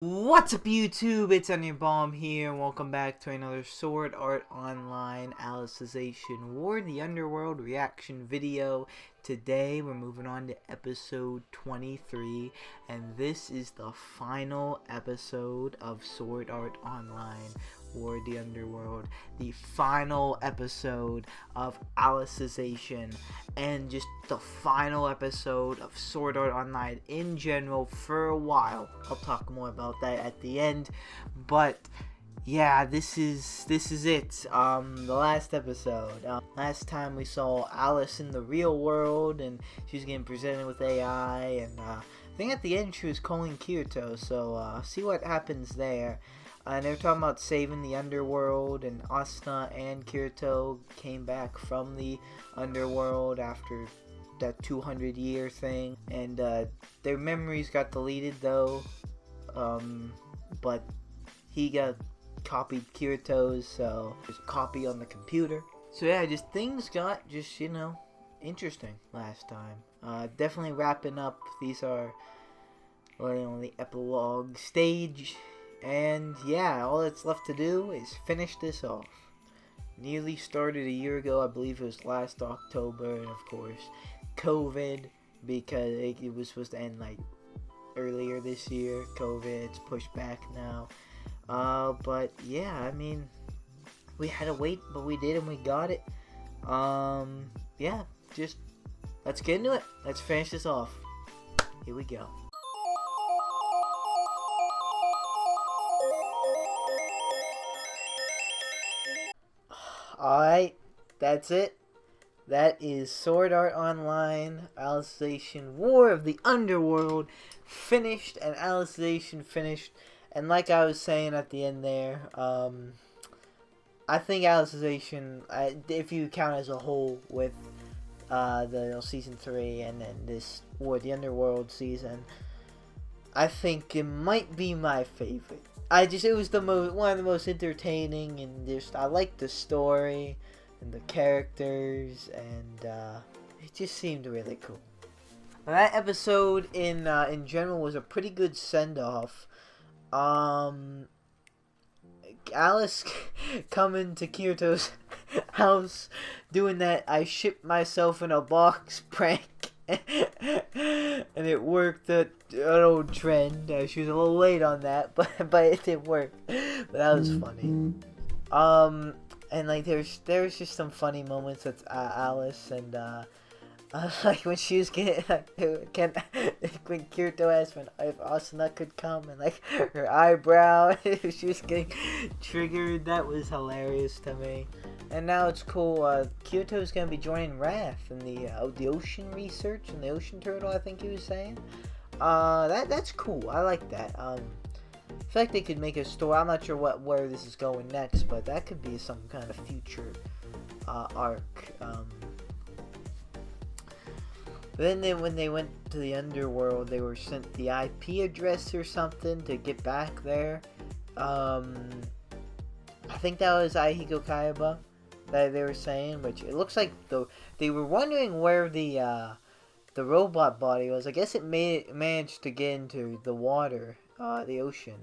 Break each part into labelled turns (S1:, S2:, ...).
S1: What's up YouTube, it's Bomb here, and welcome back to another Sword Art Online Alicization War, the Underworld reaction video. Today we're moving on to episode 23, and this is the final episode of Sword Art Online War, the Underworld. The final episode of Alicization, and just the final episode of Sword Art Online in general for a while. I'll talk more about that at the end, but yeah, this is it. The last episode. Last time we saw Alice in the real world, and she was getting presented with AI, and I think at the end she was calling Kirito. So see what happens there. And they were talking about saving the Underworld, and Asuna and Kirito came back from the Underworld after that 200-year thing, and their memories got deleted though, but he got copied Kirito's, so there's a copy on the computer. So yeah, just things got interesting last time. Definitely wrapping up. These are the epilogue stage. And yeah, all that's left to do is finish this off. Nearly started a year ago, I believe it was last October, and of course, COVID, because it was supposed to end like earlier this year. COVID, it's pushed back now. But yeah, I mean, we had to wait, but we did, and we got it. Yeah, just let's get into it. Let's finish this off. Here we go. Alright, that's it. That is Sword Art Online Alicization War of the Underworld finished, and Alicization finished. And like I was saying at the end there, I think Alicization, if you count as a whole with the season 3 and then this War the Underworld season, I think it might be my favorite. It was one of the most entertaining, and just I liked the story and the characters, and it just seemed really cool. That episode in general was a pretty good send off. Alice coming to Kirito's house doing that "I shipped myself in a box" prank. And it worked, an old trend. She was a little late on that, but it did work. But that was funny. And like there's just some funny moments with Alice, and like when she was getting when Kirito asked if Asuna could come, and like her eyebrow, she was getting triggered. That was hilarious to me. And now it's cool. Kirito's gonna be joining Wrath in the ocean research and the ocean turtle, I think he was saying. That's cool. I like that. I feel like they could make a story. I'm not sure where this is going next, but that could be some kind of future arc. Then when they went to the Underworld, they were sent the IP address or something to get back there. I think that was Aihigo Kaiba that they were saying, which it looks like they were wondering where the robot body was. I guess it managed to get into the water, the ocean.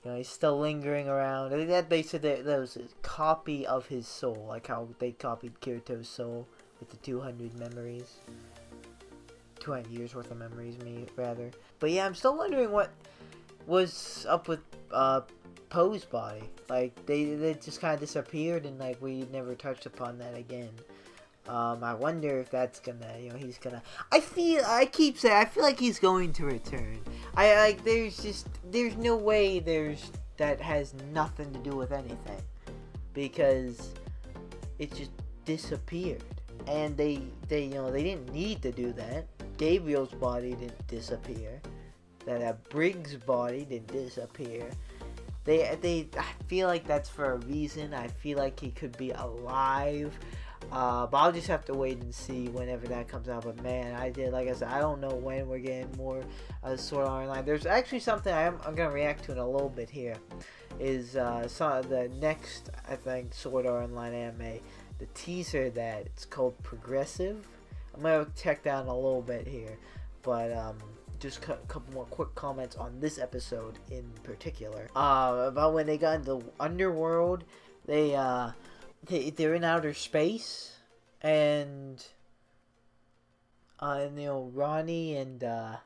S1: He's still lingering around. I think that they said that was a copy of his soul, like how they copied Kirito's soul with the 200 memories. 200 years worth of memories, rather. But yeah, I'm still wondering what was up with Poe's body. Like they just kind of disappeared, and like we never touched upon that again. I wonder if that's gonna, he's gonna. I feel like he's going to return. There's no way that has nothing to do with anything, because it just disappeared, and they didn't need to do that. Gabriel's body didn't disappear. That Briggs' body didn't disappear. I feel like that's for a reason. I feel like he could be alive. But I'll just have to wait and see whenever that comes out. But man, like I said, I don't know when we're getting more Sword Art Online. There's actually something I'm gonna react to in a little bit here. Is the next, I think, Sword Art Online anime, the teaser that it's called Progressive. I'm gonna check that in a little bit here. But just a couple more quick comments on this episode in particular. About when they got into Underworld, they're in outer space, and you know, Ronnie and her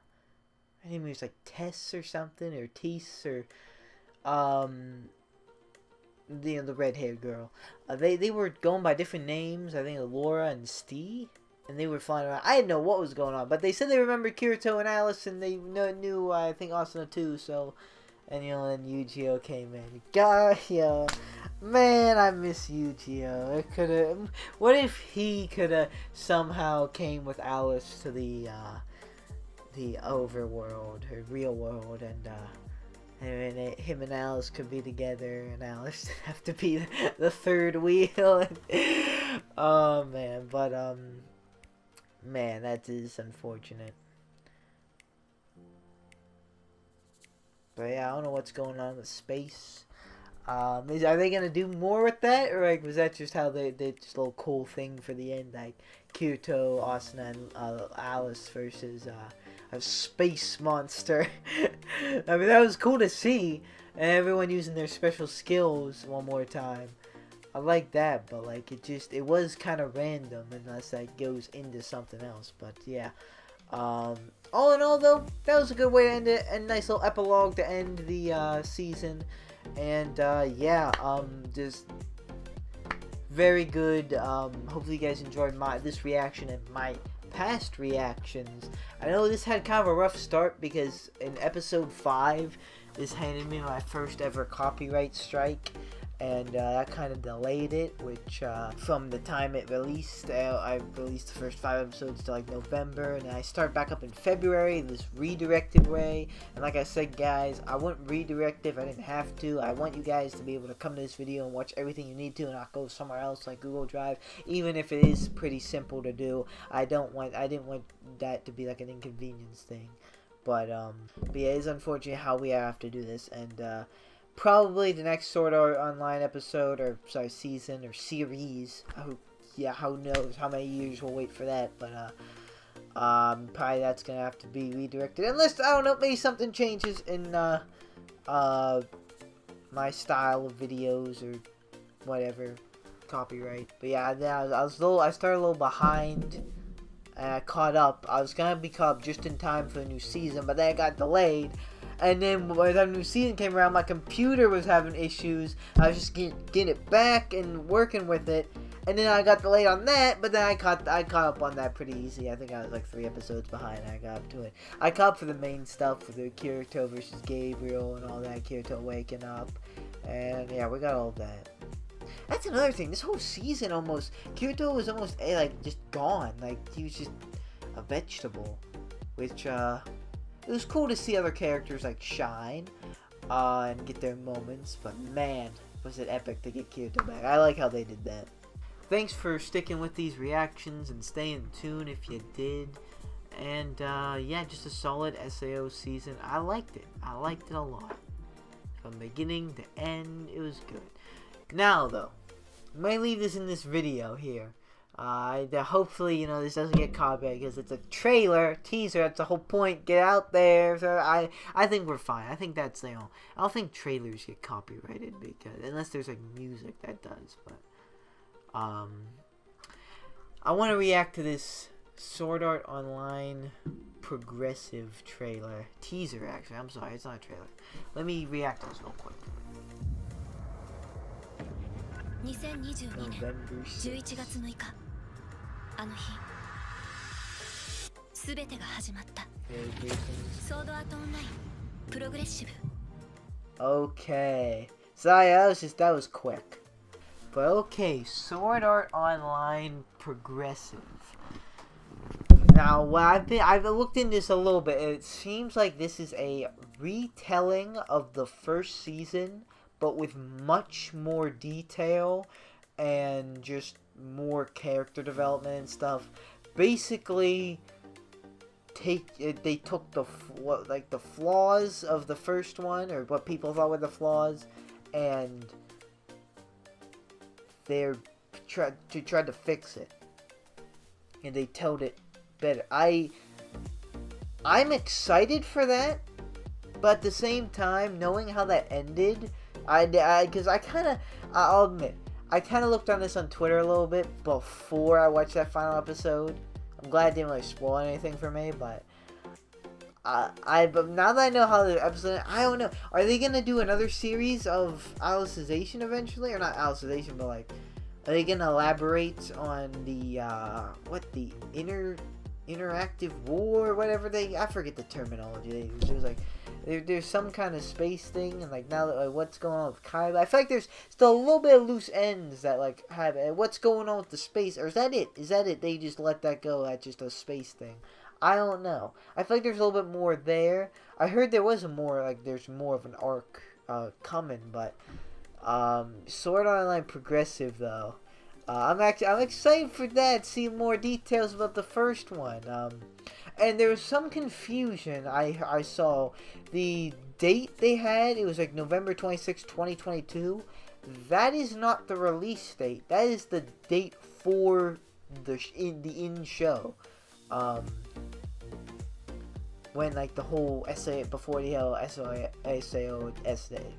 S1: name was like Tess or something, or Tease, or the red-haired girl. They were going by different names. I think Laura and Steve. And they were flying around. I didn't know what was going on, but they said they remembered Kirito and Alice, and they knew I think Asuna too. So, and you know, then Yu-Gi-Oh came in. God, yo, man, I miss Yu-Gi-Oh. It could have. What if he could have somehow came with Alice to the overworld or real world, and him and Alice could be together, and Alice didn't have to be the third wheel. Oh man, but man, that is unfortunate. But yeah, I don't know what's going on with space. Are they gonna do more with that, or like was that just how they did just a little cool thing for the end, like Kirito, Asuna, and Alice versus a space monster? I mean, that was cool to see, and everyone using their special skills one more time. I like that, but like it was kind of random unless that goes into something else. But yeah, all in all though, that was a good way to end it. A nice little epilogue to end the season, and yeah, just very good. Hopefully you guys enjoyed this reaction and my past reactions. I know this had kind of a rough start because in episode 5, this handed me my first ever copyright strike. And that kind of delayed it, which from the time it released, I released the first 5 episodes to like November, and then I start back up in February this redirected way. And like I said, guys, I wouldn't redirect if I didn't have to. I want you guys to be able to come to this video and watch everything you need to, and not go somewhere else like Google Drive, even if it is pretty simple to do. I didn't want that to be like an inconvenience thing. But yeah, it's unfortunate how we have to do this, and probably the next Sword Art Online episode, or sorry, season or series. Who knows how many years we'll wait for that? But probably that's gonna have to be redirected, unless I don't know, maybe something changes in my style of videos or whatever, copyright. But yeah, I started a little behind. And I caught up. I was gonna be caught up just in time for the new season, but then it got delayed. And then by the time the new season came around, my computer was having issues. I was just getting it back and working with it. And then I got delayed on that, but then I caught up on that pretty easy. I think I was like 3 episodes behind, and I got up to it. I caught up for the main stuff, for the Kirito versus Gabriel and all that, Kirito waking up. And yeah, we got all that. That's another thing. This whole season almost, Kirito was almost like just gone. Like he was just a vegetable, which it was cool to see other characters like shine and get their moments. But man, was it epic to get Kirito back. I like how they did that. Thanks for sticking with these reactions and staying tuned if you did. And yeah, just a solid SAO season. I liked it. I liked it a lot. From beginning to end, it was good. Now though, I might leave this in this video here. Hopefully, you know, this doesn't get copyrighted because it's a trailer, teaser. That's the whole point. Get out there. So I think we're fine. I think that's, you know, I don't think trailers get copyrighted because unless there's like music that does. But I want to react to this Sword Art Online progressive trailer teaser. Actually, I'm sorry, it's not a trailer. Let me react to this real quick.
S2: 2022年11月6日あの日すべてが始まったソードアートオンラインプログレッシブ
S1: Okay, so yeah, that was quick. But okay, Sword Art Online progressive. Now, I've looked into this a little bit. It seems like this is a retelling of the first season, but with much more detail and just more character development and stuff. Basically, they took the flaws of the first one, or what people thought were the flaws, and they tried to fix it, and they told it better. I'm excited for that, but at the same time, knowing how that ended, because I'll admit, I kind of looked on this on Twitter a little bit before I watched that final episode. I'm glad it didn't really spoil anything for me, but but now that I know how the episode, I don't know. Are they gonna do another series of Alicization eventually, or not Alicization, but like, are they gonna elaborate on the the interactive war, whatever I forget the terminology they use. There's like there's some kind of space thing, and like now that like what's going on with Kylo, I feel like there's still a little bit of loose ends that like have what's going on with the space, or is that it? They just let that go at just a space thing. I don't know. I feel like there's a little bit more there. I heard there was there's more of an arc coming, but Sword Art Online progressive though. I'm excited for that. See more details about the first one. And there was some confusion. I saw the date they had. It was like November 26, 2022. That is not the release date. That is the date for the in show. When like the whole essay before the SAO day.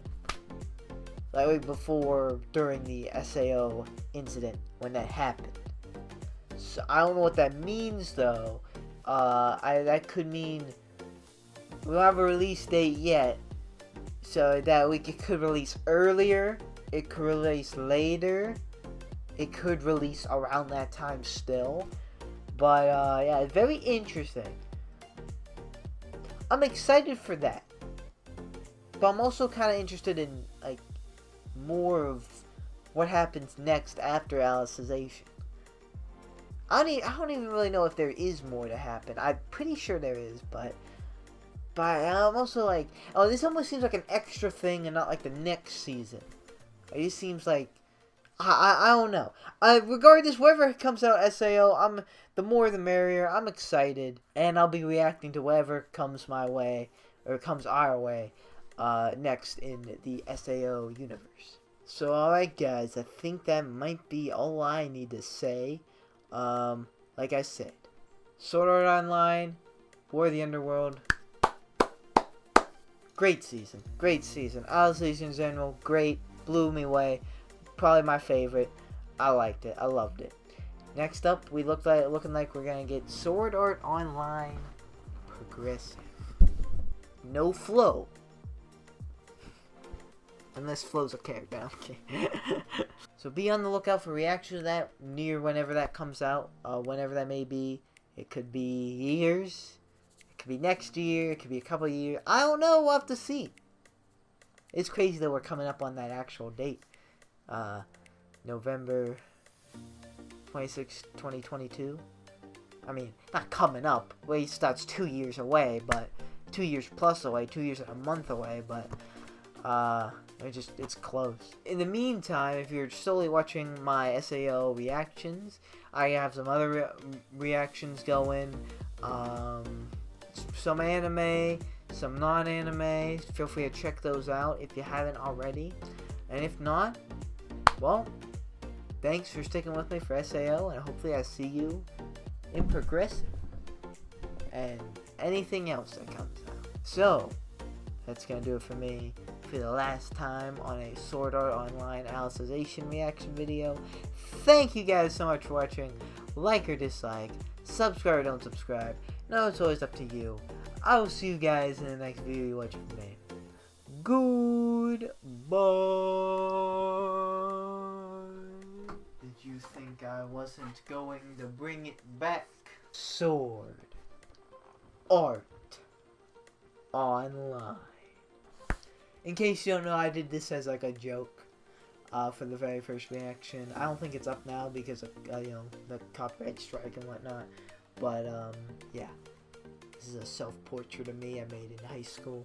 S1: Like before, during the SAO incident, when that happened. So I don't know what that means though. That could mean we don't have a release date yet. So that it could release earlier, it could release later, it could release around that time still. But yeah, very interesting. I'm excited for that. But I'm also kind of interested in like more of what happens next after Alicization. I don't even really know if there is more to happen. I'm pretty sure there is, but I'm also like, oh, this almost seems like an extra thing and not like the next season. It just seems like I don't know. Regardless, whatever comes out SAO, the more the merrier. I'm excited, and I'll be reacting to whatever comes my way or comes our way next in the SAO universe. So alright guys, I think that might be all I need to say. Like I said, Sword Art Online, War of the Underworld, great season. Alicization in general, great, blew me away, probably my favorite. I liked it, I loved it. Next up, we looking like we're gonna get Sword Art Online progressive. No flow. Unless Flo's a character, okay. So be on the lookout for reaction to that near whenever that comes out. Whenever that may be. It could be years. It could be next year. It could be a couple of years. I don't know. We'll have to see. It's crazy that we're coming up on that actual date. November 26, 2022. I mean, not coming up. Well, that's 2 years away, but 2 years plus away. 2 years and a month away, but it's close. In the meantime, if you're solely watching my SAO reactions, I have some other reactions going. Some anime, some non-anime. Feel free to check those out if you haven't already. And if not, well, thanks for sticking with me for SAO, and hopefully I see you in progressive and anything else that comes out. So, that's gonna do it for me for the last time on a Sword Art Online Alicization reaction video. Thank you guys so much for watching. Like or dislike, subscribe or don't subscribe. No, it's always up to you. I will see you guys in the next video you watch from me. Goodbye. Did you think I wasn't going to bring it back? Sword Art Online. In case you don't know, I did this as like a joke for the very first reaction. I don't think it's up now because of the copyright strike and whatnot. But yeah, this is a self-portrait of me I made in high school.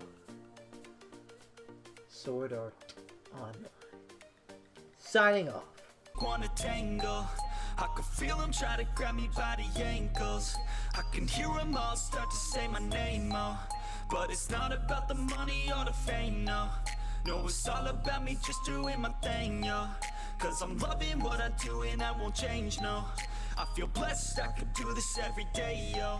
S1: Sword Art Online. Signing off.
S3: Wanna tangle, I can feel them try to grab me by the ankles. I can hear them all start to say my name, oh. But it's not about the money or the fame, no. No, it's all about me just doing my thing, yo. Cause I'm loving what I do and I won't change, no. I feel blessed, I could do this every day, yo.